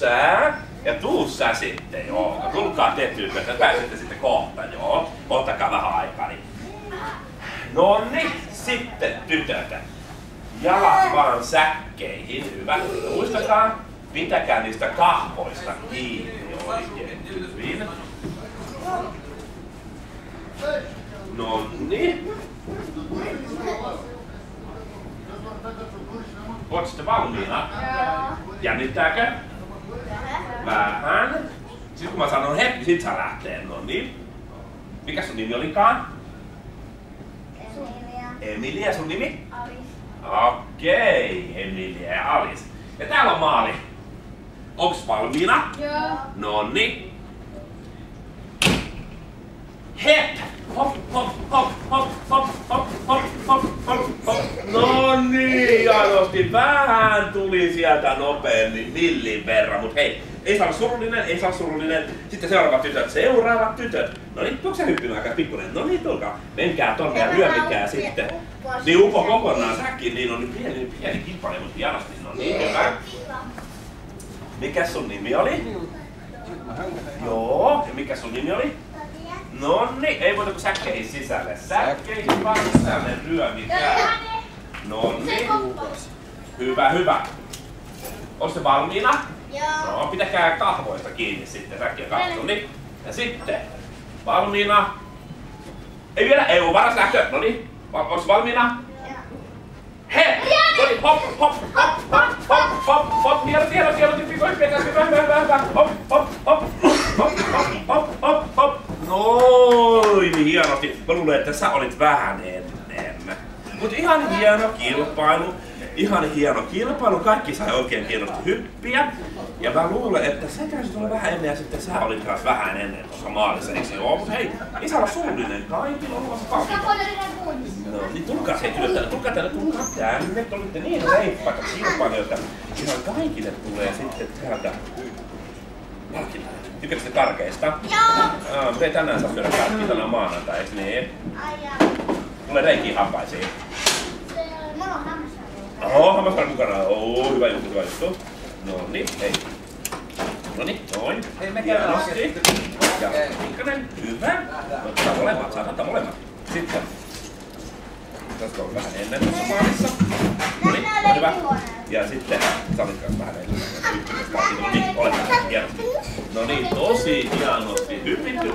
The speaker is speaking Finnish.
sä ja tuu sä sitten, joo. Tulkaa te tytöt, pääsette sitten kohta, joo. Ottakaa vähän aikaa. Niin. Nonni, sitten tytöt. Jalat vaan säkkeihin, hyvä. Muistakaa, pitäkää niistä kahvoista kiinni oikein hyvin. Nonni. Oot sitten valmiina? Jännittääkö? Vähän. Sitten kun mä sanon hetki, sit saa lähtee. No niin. Mikä sun nimi olikaan? Emilia, sun nimi? Alice. Okei, Emilia ja Alice. Ja täällä on maali. Onks valmiina? Joo. Nonni. Hep! Hop, hop, hop, hop, hop, hop, hop, hop, hop, hop. Nonni, hienosti. Vähän tuli sieltä nopeammin, millin verran. Mut hei, ei saa olla surullinen, ei saa olla surullinen. Sitten seuraavat tytöt. No niin, tuoks sä hyppimäänkään pikkuinen? No niin, tulkaa. Menkää tonne ja ryömikää sitten. Niin upo kokonaan säkkiin, niin on niin pieni kippale, mut hienosti. No niin, hyvä. Mikäs sun nimi oli? Joo, ja mikäs sun nimi oli? Nonni, ei voitako säkkeihin sisälle? Säkkeihin vaan sisälle ryömikää. Nonni. Hyvä, hyvä. Oot se valmiina? Joo. No, pitäkää kahvoista kiinni sitten, säkkiä kahvoista. Niin. Ja sitten, valmiina. Ei vielä, ei oo varas lähtö. Noniin, oot valmiina? He! Noniin, hop, hop, hop, hop, hop, hop, hop. Hieno, hyvä. Hop, hop, hop, hop, hop, hop, hop. Noin, hienosti. Mä luulen, että sä olit vähän ennen. Mut ihan hieno kilpailu. Ihan hieno kilpailu. Kaikki sai oikein hienosti hyppiä. Ja mä luulen, että sä käsit olla vähän ennen ja sitten sä olit taas vähän ennen tuossa maalissa. Eikö se oo? Mut hei, ei saa olla surullinen. Kaikilla on luvassa palkinto. No niin, tulkaa se tytöt. Tulkaa tänne. Te olitte niin reippaita kilpailijoita. Ihan kaikille tulee sitten täältä palkintoja. Tykkäätkö te karkeista? Joo. Mutta ei tänään saa syödä karkkia, tänään maanantai, eiks niin? Ai jaa. Tulee reikiä hampaisiin. Mulla on hammasharja. Oho, hammasharja mukana. Oo, hyvä juttu. Noniin, hei. Noniin, noin. Hei, me käydään hienosti. Ja pikkanen, hyvä. Ottaa molemmat, saat ottaa molemmat. Sitten. Tästä on vähän ennen tuossa maalissa. Noniin, hyvä. Ja sitten sä olit kanssa vähän ennen. Noniin, ole hienosti. Noniin, tosi hienosti hypitty.